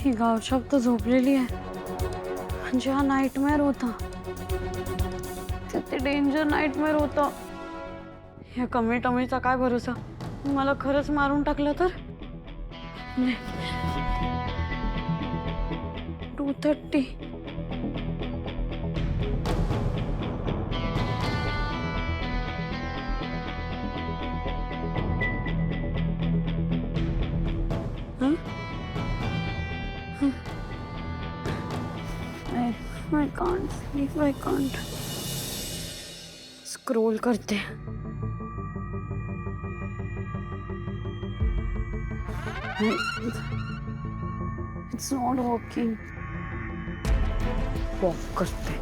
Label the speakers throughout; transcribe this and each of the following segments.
Speaker 1: ही गावछाप तर झोपलेली आहे, म्हणजे हा नाईटमेअर होता, ते डेंजर नाईटमेअर होता. या कमी टमीचा काय भरोसा, मला खरंच मारून टाकलं तर. 2:30. I can't sleep. I can't. Scroll करते. It's not working. वॉक करते.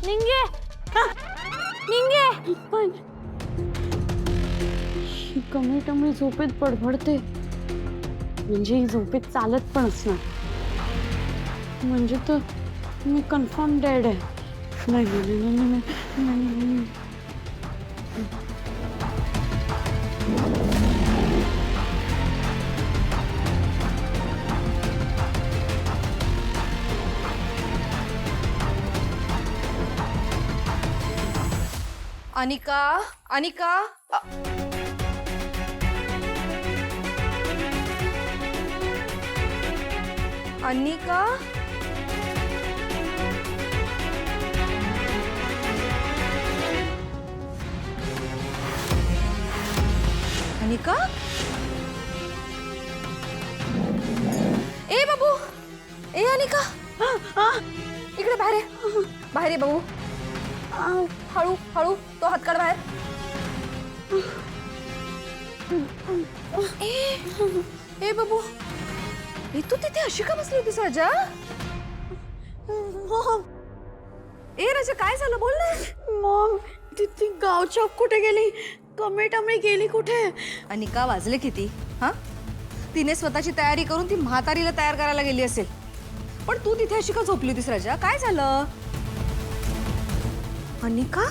Speaker 1: निंगे, निंगे. पण ही कमी टमी झोपेत बडबडते, म्हणजे ही झोपेत चालत पण असणार, म्हणजे तर मी कन्फर्म डेड आहे. नाही नाही नाही नाही नाही नाही.
Speaker 2: अनिका, अनिका. अनिका. अनिका. ए बाबू, ए अनिका, इकडे बाहेर ये. बाहेर ये बाबू. हळू हळू तो हात काढ बाहेर. ए बाबू, ए तू तिथे अशी का बसली होतीस राजा? ए राजा काय झालं, बोल ना.
Speaker 1: मॉम, ती गावछाप कुठे गेली? कमी टमी गेली कुठे?
Speaker 2: अनिका वाजले किती? हा, तिने स्वतःची तयारी करून ती म्हातारीला तयार करायला गेली असेल, पण तू तिथे अशी का झोपली होतीस राजा? काय झालं? अनिका,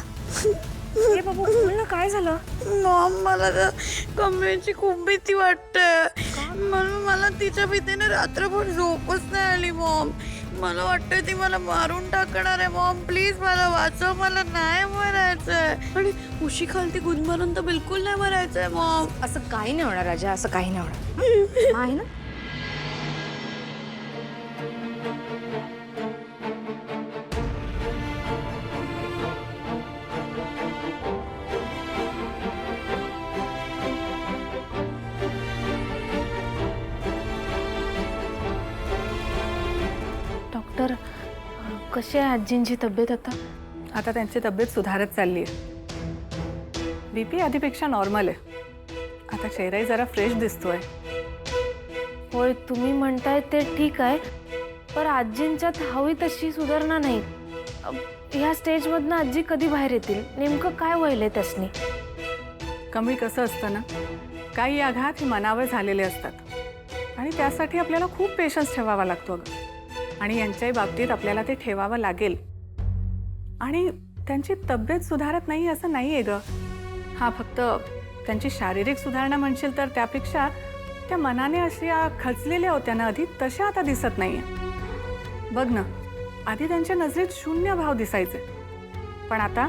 Speaker 2: ए बाबू बोल ना, काय झालं?
Speaker 1: मॉम, मला तर कमरेची खूप भीती वाटते, म्हणून मला तिच्या भीतीने रात्रभर झोपच नाही आली. मॉम, मला वाटतंय ती मला मारून टाकणार आहे. मॉम प्लीज मला वाचव, मला नाही मरायचंय. आणि उशी खालती गुदमरून तर बिलकुल नाही मरायचंय. मॉम,
Speaker 2: असं काही नाही होणार राजा, असं काही नाही होणार. आहे ना?
Speaker 3: डॉक्टर, कशी आहे आजींची तब्येत आता?
Speaker 4: आता त्यांची तब्येत सुधारत चालली आहे. बीपी आधीपेक्षा नॉर्मल आहे. आता चेहराही जरा फ्रेश दिसतोय.
Speaker 3: होय, तुम्ही म्हणताय ते ठीक आहे, पण आजींच्यात हवी तशी सुधारणा नाही. ह्या स्टेजमधनं आजी कधी बाहेर येतील? नेमकं काय व्हायलंय त्यासनी?
Speaker 4: कमी कसं असतं ना, काही आघात हे मनावर झालेले असतात आणि त्यासाठी आपल्याला खूप पेशन्स ठेवावा लागतो अगं. आणि यांच्याही बाबतीत आपल्याला ते ठेवावं लागेल. आणि त्यांची तब्येत सुधारत नाही असं नाही आहे ग. हा, फक्त त्यांची शारीरिक सुधारणा म्हणशील तर त्यापेक्षा त्या मनाने अशा खचलेल्या होत्या ना आधी, तशा आता दिसत नाहीये. बघ ना, आधी त्यांच्या नजरेत शून्य भाव दिसायचे, पण आता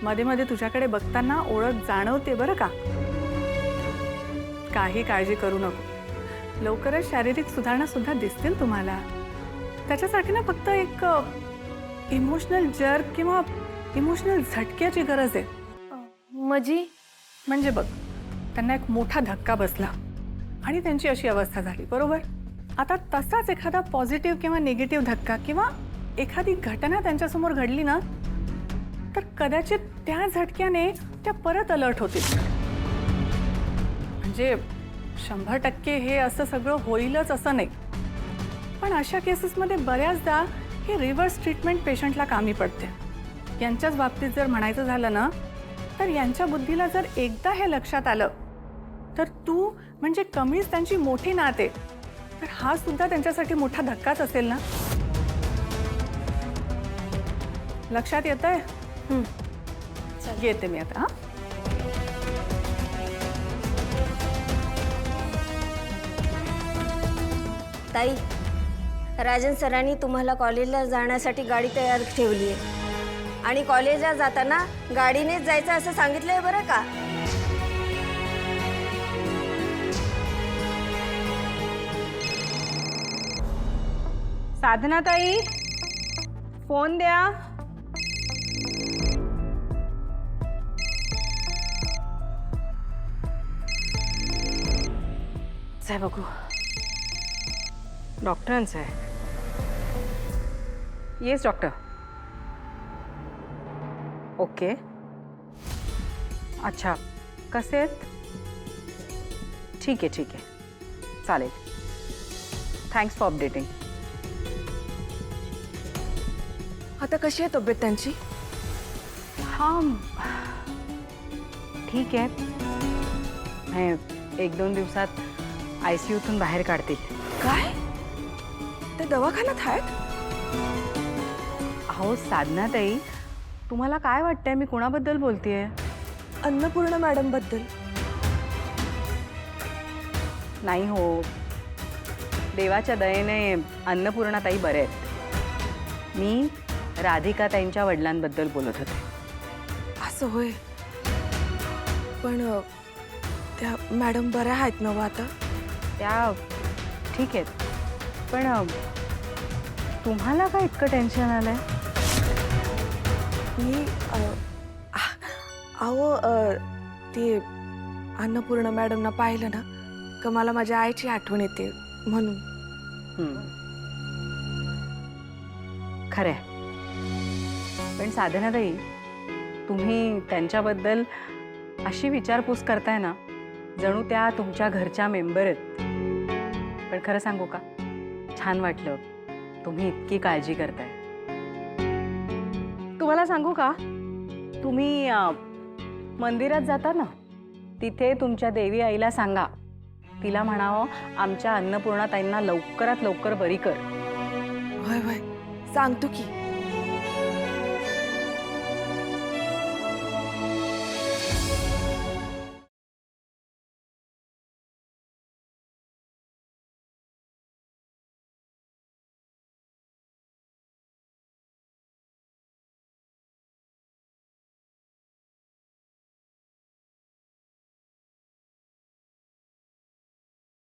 Speaker 4: मध्ये मध्ये तुझ्याकडे बघताना ओळख जाणवते बरं का. काही काळजी करू नको, लवकरच शारीरिक सुधारणा सुद्धा दिसतील तुम्हाला. त्याच्यासाठी ना फक्त एक इमोशनल जर्क किंवा इमोशनल झटक्याची गरज आहे. म्हणजे बघ, त्यांना एक मोठा धक्का बसला आणि त्यांची अशी अवस्था झाली, बरोबर? आता तसाच एखादा पॉझिटिव्ह किंवा निगेटिव्ह धक्का किंवा एखादी घटना त्यांच्यासमोर घडली ना, तर कदाचित त्या झटक्याने त्या परत अलर्ट होतील. म्हणजे 100% हे असं सगळं होईलच असं नाही, पण अशा केसेसमध्ये बऱ्याचदा ही रिव्हर्स ट्रीटमेंट पेशंटला कामी पडते. यांच्याच बाबतीत जर म्हणायचं झालं ना, तर यांच्या बुद्धीला जर एकदा हे लक्षात आलं तर तू म्हणजे कमीच त्यांची मोठी नात आहे, तर हा सुद्धा त्यांच्यासाठी मोठा धक्काच असेल ना. लक्षात येतंय? येते मी आता. हा,
Speaker 5: ताई, राजन सरांनी तुम्हाला कॉलेजला जाण्यासाठी गाडी तयार ठेवली आहे आणि कॉलेजला जाताना गाडीनेच जायचं असं सांगितलंय बरं का.
Speaker 2: साधना ताई, फोन द्या. साहेब बघू, डॉक्टरांचं आहे. Yes doctor. ओके. अच्छा, कसे आहेत? ठीक आहे ठीक आहे, चालेल. Thanks for updating.
Speaker 3: आता कशी आहे तब्येत त्यांची?
Speaker 2: हां, ठीक आहे. हे 1-2 दिवसात ICUतून बाहेर काढतील.
Speaker 3: काय? ते दवाखान्यात आहेत?
Speaker 2: अहो साधना ताई, तुम्हाला काय वाटतंय मी कोणाबद्दल बोलतेय?
Speaker 3: अन्नपूर्णा मॅडम बद्दल.
Speaker 2: नाही हो, देवाच्या दयेने अन्नपूर्णा ताई बरे आहेत. मी राधिका ताईंच्या वडिलांबद्दल बोलत होते.
Speaker 3: असं होय. पण त्या मॅडम बऱ्या आहेत ना आता?
Speaker 2: त्या ठीक आहेत, पण तुम्हाला काय इतकं टेन्शन आलंय?
Speaker 3: मी अहो ते अन्नपूर्णा मॅडमना पाहिलं ना का मला माझ्या आईची आठवण येते म्हणून.
Speaker 2: खरंय. पण साधना ताई, तुम्ही त्यांच्याबद्दल अशी विचारपूस करताय ना जणू त्या तुमच्या घरच्या मेंबर आहेत. पण खरं सांगू का, छान वाटलं तुम्ही इतकी काळजी करताय. तुम्हाला सांगू का, तुम्ही मंदिरात जाता ना, तिथे तुमच्या देवी आईला सांगा, तिला म्हणावं आमच्या अन्नपूर्णा ताईंना लवकरात लवकर बरी कर.
Speaker 3: होय होय, सांगतो की.